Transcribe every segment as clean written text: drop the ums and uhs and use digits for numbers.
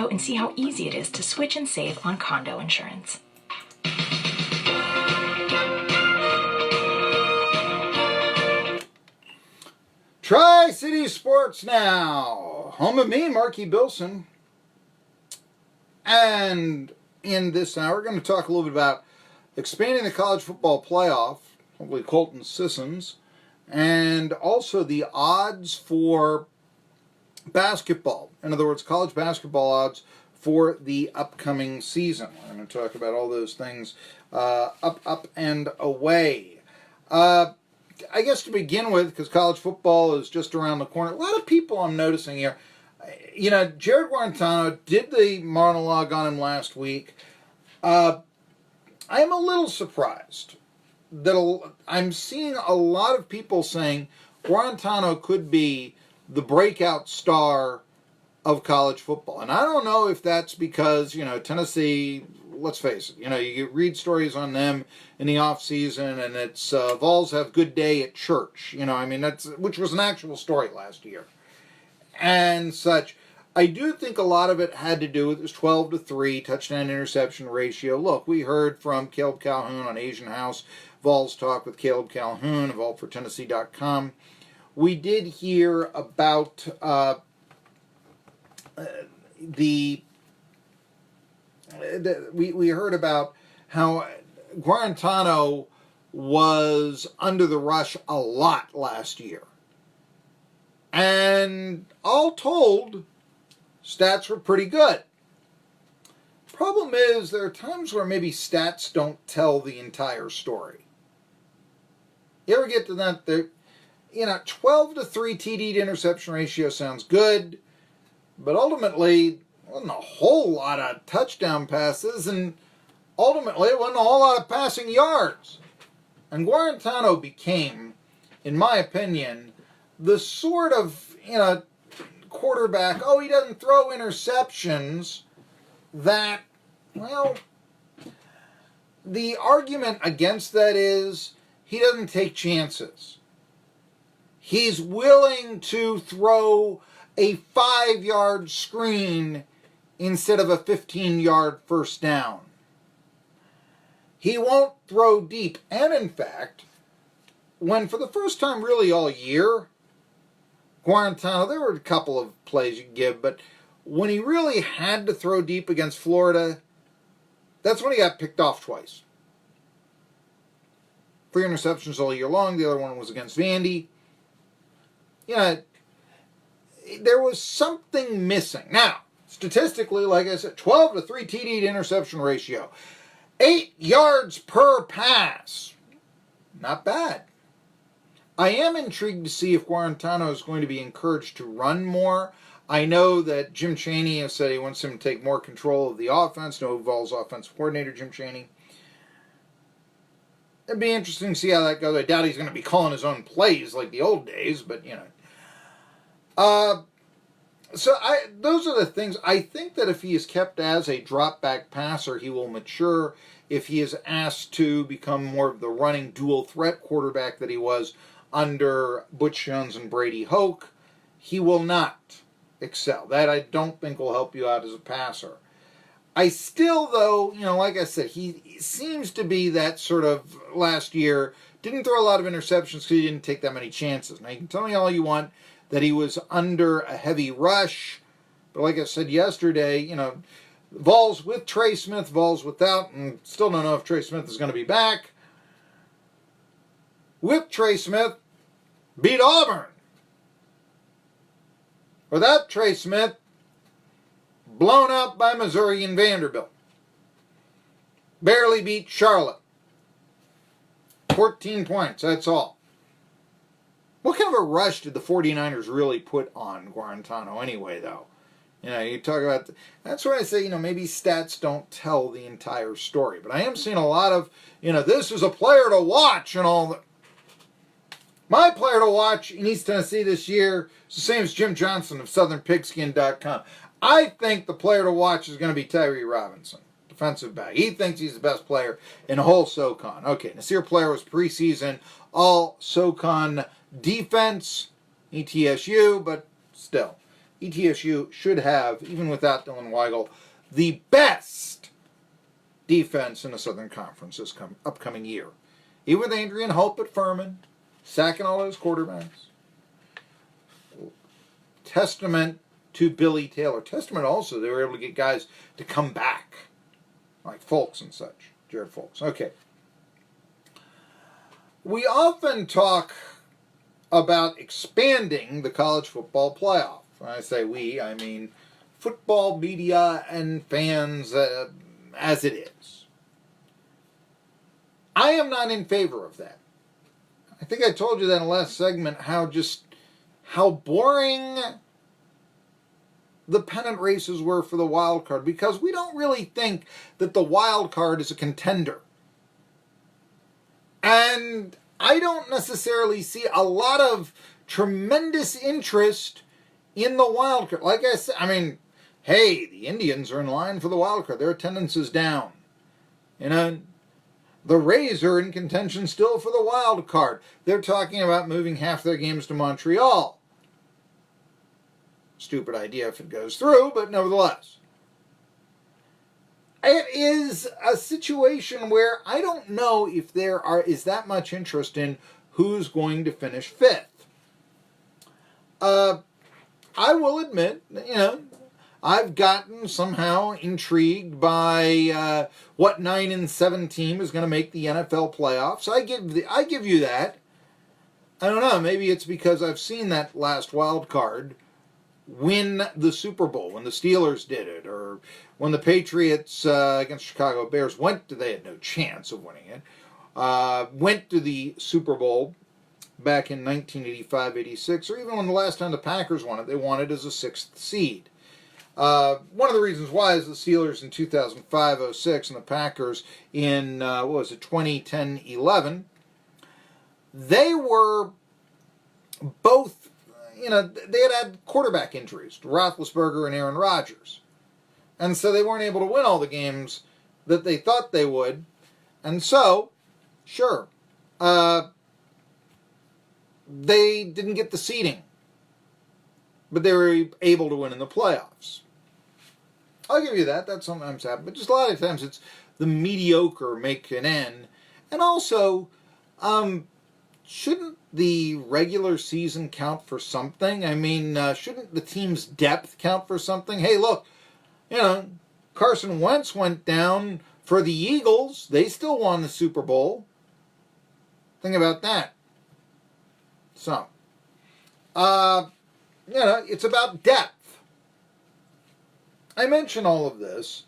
and see how easy it is to switch and save on condo insurance. Tri-City Sports Now, home of me, Marky Billson. And in this hour, we're going to talk a little bit about expanding the college football playoff, hopefully Colton Sissons, and also the odds for basketball. In other words, college basketball odds for the upcoming season. We're going to talk about all those things up, and away. I guess to begin with, because college football is just around the corner, a lot of people I'm noticing here, you know, Jarrett Guarantano did the monologue on him last week. I'm a little surprised that I'm seeing a lot of people saying Guarantano could be the breakout star of college football. And I don't know if that's because, you know, Tennessee, let's face it, you know, you read stories on them in the off season, and it's Vols have good day at church. You know, I mean, which was an actual story last year and such. I do think a lot of it had to do with this 12-3 touchdown interception ratio. Look, we heard from Caleb Calhoun on Asian House Vols Talk with Caleb Calhoun of allfortennessee.com. We did hear about we heard about how Guarantano was under the rush a lot last year. And all told, stats were pretty good. Problem is, there are times where maybe stats don't tell the entire story. You ever get to that? 12-3 TD to interception ratio sounds good, but ultimately, wasn't a whole lot of touchdown passes, and ultimately, it wasn't a whole lot of passing yards. And Guarantano became, in my opinion, the sort of, quarterback, he doesn't throw interceptions, that, well, the argument against that is he doesn't take chances. He's willing to throw a 5-yard screen instead of a 15-yard first down. He won't throw deep. And in fact, when for the first time really all year, Guarantano, there were a couple of plays you could give, but when he really had to throw deep against Florida, that's when he got picked off twice. 3 interceptions all year long. The other one was against Vandy. There was something missing. Now, statistically, like I said, 12-3 TD to interception ratio. 8 yards per pass. Not bad. I am intrigued to see if Guarantano is going to be encouraged to run more. I know that Jim Chaney has said he wants him to take more control of the offense. No Vols offensive coordinator, Jim Chaney. It'd be interesting to see how that goes. I doubt he's going to be calling his own plays like the old days, but, So those are the things. I think that if he is kept as a drop-back passer, he will mature. If he is asked to become more of the running dual-threat quarterback that he was under Butch Jones and Brady Hoke, he will not excel. That I don't think will help you out as a passer. I still, though, like I said, he seems to be that sort of last year, didn't throw a lot of interceptions because he didn't take that many chances. Now, you can tell me all you want that he was under a heavy rush, but like I said yesterday, Vols with Trey Smith, Vols without, and still don't know if Trey Smith is going to be back. With Trey Smith, beat Auburn. Without Trey Smith, blown out by Missouri and Vanderbilt. Barely beat Charlotte. 14 points, that's all. What kind of a rush did the 49ers really put on Guarantano anyway, though? You talk about... That's why I say, maybe stats don't tell the entire story. But I am seeing a lot of, this is a player to watch and all that. My player to watch in East Tennessee this year is the same as Jim Johnson of SouthernPigskin.com. I think the player to watch is going to be Tyree Robinson, defensive back. He thinks he's the best player in the whole SoCon. Okay, Nasir Player was preseason all SoCon defense, ETSU, but still. ETSU should have, even without Dylan Weigel, the best defense in the Southern Conference this upcoming year. Even with Adrian Hope at Furman, sacking all those quarterbacks. Testament to Billy Taylor. Testament also, they were able to get guys to come back, like Folks and such. Jarrett Folks. Okay. We often talk about expanding the college football playoff. When I say we, I mean football media and fans as it is. I am not in favor of that. I think I told you that in the last segment how boring the pennant races were for the wild card, because we don't really think that the wild card is a contender. And I don't necessarily see a lot of tremendous interest in the wild card. Like I said, I mean, hey, the Indians are in line for the wild card. Their attendance is down. You know, the Rays are in contention still for the wild card. They're talking about moving half their games to Montreal. Stupid idea if it goes through, but nevertheless. It is a situation where I don't know if there is that much interest in who's going to finish fifth. I will admit, you know, I've gotten somehow intrigued by what 9-7 team is going to make the NFL playoffs. I give you that. I don't know. Maybe it's because I've seen that last wild card win the Super Bowl when the Steelers did it, or when the Patriots against Chicago Bears they had no chance of winning it, went to the Super Bowl back in 1985-86, or even when the last time the Packers won it, they won it as a 6th seed. One of the reasons why is the Steelers in 2005-06 and the Packers in, 2010-11, they were both, you know, they had quarterback injuries to Roethlisberger and Aaron Rodgers. And so they weren't able to win all the games that they thought they would. And so, sure, they didn't get the seeding. But they were able to win in the playoffs. I'll give you that. That sometimes happens. But just a lot of times it's the mediocre make an end. And also, shouldn't the regular season count for something? I mean, shouldn't the team's depth count for something? Hey, look, you know, Carson Wentz went down for the Eagles. They still won the Super Bowl. Think about that. So, you know, it's about depth. I mention all of this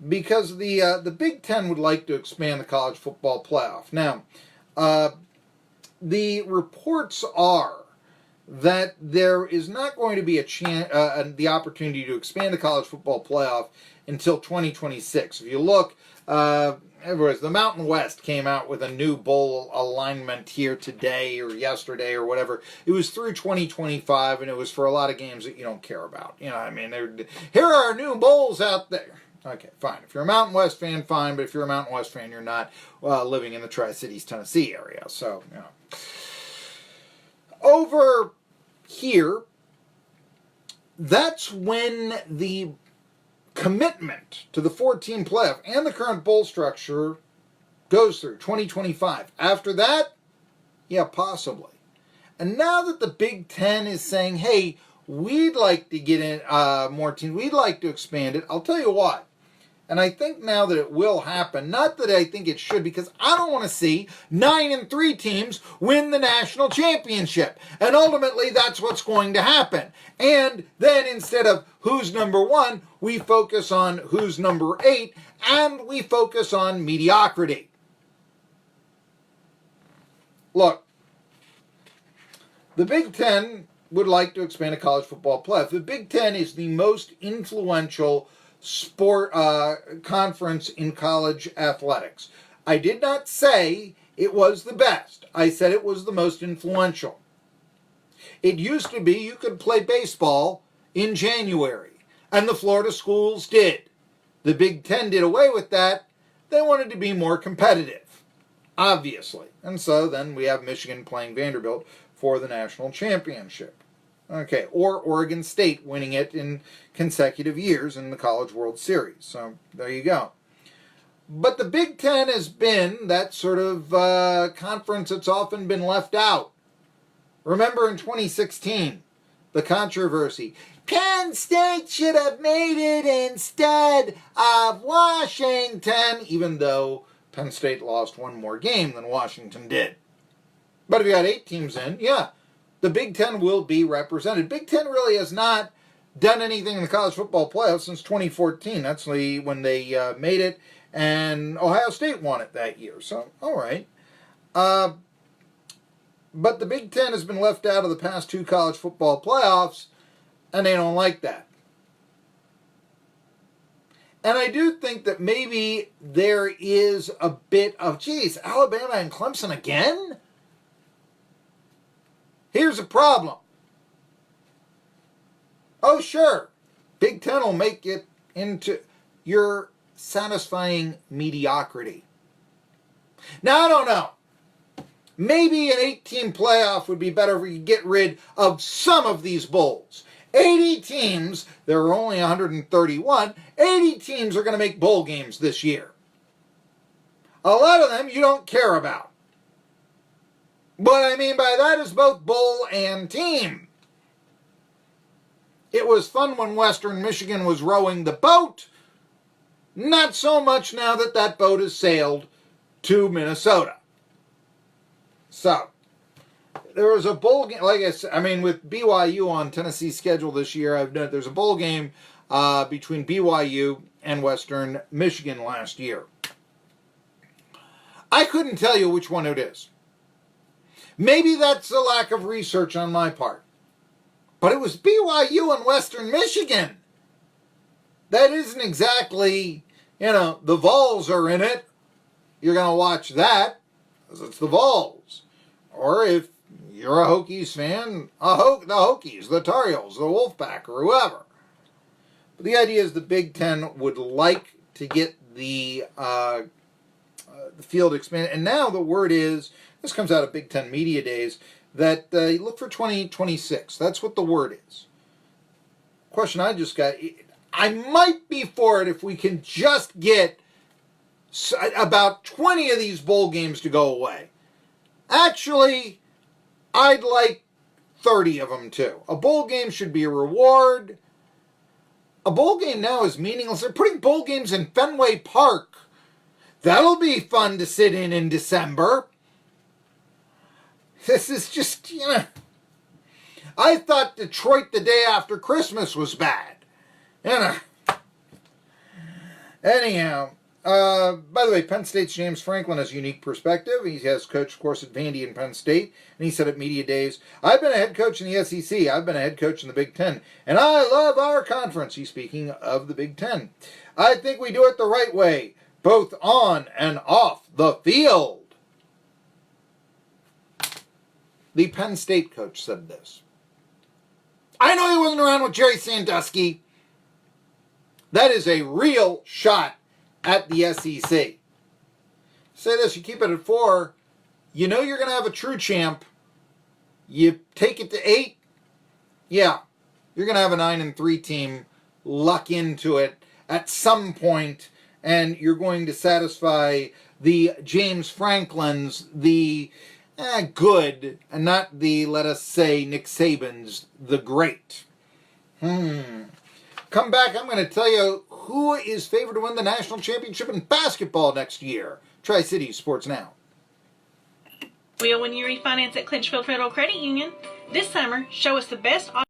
because the Big Ten would like to expand the college football playoff. Now, the reports are that there is not going to be the opportunity to expand the college football playoff until 2026. If you look, the Mountain West came out with a new bowl alignment here today or yesterday or whatever. It was through 2025, and it was for a lot of games that you don't care about. You know, I mean, here are new bowls out there. Okay, fine. If you're a Mountain West fan, fine. But if you're a Mountain West fan, you're not living in the Tri-Cities, Tennessee area. So, you know. Over here, that's when the commitment to the 4-team playoff and the current bowl structure goes through 2025. After that, yeah, possibly. And now that the Big Ten is saying, hey, we'd like to get in more teams, we'd like to expand it, I'll tell you what. And I think now that it will happen, not that I think it should, because I don't want to see 9-3 teams win the national championship. And ultimately, that's what's going to happen. And then instead of who's number 1, we focus on who's number 8, and we focus on mediocrity. Look, the Big Ten would like to expand a college football playoff. The Big Ten is the most influential sport conference in college athletics. I did not say it was the best. I said it was the most influential. It used to be you could play baseball in January, and the Florida schools did. The Big Ten did away with that. They wanted to be more competitive, obviously. And so then we have Michigan playing Vanderbilt for the national championship. Okay, or Oregon State winning it in consecutive years in the College World Series. So there you go. But the Big Ten has been that sort of conference that's often been left out. Remember in 2016, the controversy. Penn State should have made it instead of Washington, even though Penn State lost one more game than Washington did. But if you got 8 teams in, yeah, the Big Ten will be represented. Big Ten really has not done anything in the college football playoffs since 2014. That's when they made it, and Ohio State won it that year. So, all right. But the Big Ten has been left out of the past 2 college football playoffs, and they don't like that. And I do think that maybe there is a bit of, geez, Alabama and Clemson again? Here's a problem. Oh, sure, Big Ten will make it into your satisfying mediocrity. Now, I don't know. Maybe an 8-team playoff would be better if we could get rid of some of these bowls. 80 teams, there are only 131, 80 teams are going to make bowl games this year. A lot of them you don't care about. What I mean by that is both bowl and team. It was fun when Western Michigan was rowing the boat. Not so much now that that boat has sailed to Minnesota. So, there was a bowl game, like I said, with BYU on Tennessee's schedule this year, there's a bowl game between BYU and Western Michigan last year. I couldn't tell you which one it is. Maybe that's a lack of research on my part. But it was BYU and Western Michigan. That isn't exactly, the Vols are in it. You're going to watch that, because it's the Vols. Or if you're a Hokies fan, the Hokies, the Tar Heels, the Wolfpack, or whoever. But the idea is the Big Ten would like to get the field expanded. And now the word is, this comes out of Big Ten Media Days, that you look for 2026. That's what the word is. Question I just got, I might be for it if we can just get about 20 of these bowl games to go away. Actually, I'd like 30 of them too. A bowl game should be a reward. A bowl game now is meaningless. They're putting bowl games in Fenway Park. That'll be fun to sit in December. This is just, I thought Detroit the day after Christmas was bad. Anyhow, by the way, Penn State's James Franklin has a unique perspective. He has coached, of course, at Vandy and Penn State, and he said at Media Days, I've been a head coach in the SEC, I've been a head coach in the Big Ten, and I love our conference. He's speaking of the Big Ten. I think we do it the right way, both on and off the field. The Penn State coach said this. I know he wasn't around with Jerry Sandusky. That is a real shot at the SEC. Say this, you keep it at 4, you know you're going to have a true champ. You take it to 8, yeah, you're going to have a 9-3 team luck into it at some point, and you're going to satisfy the James Franklins, the good, and not the, let us say, Nick Saban's, the great. Come back, I'm going to tell you who is favored to win the national championship in basketball next year. Tri-Cities Sports Now. When you refinance at Clinchfield Federal Credit Union this summer, show us the best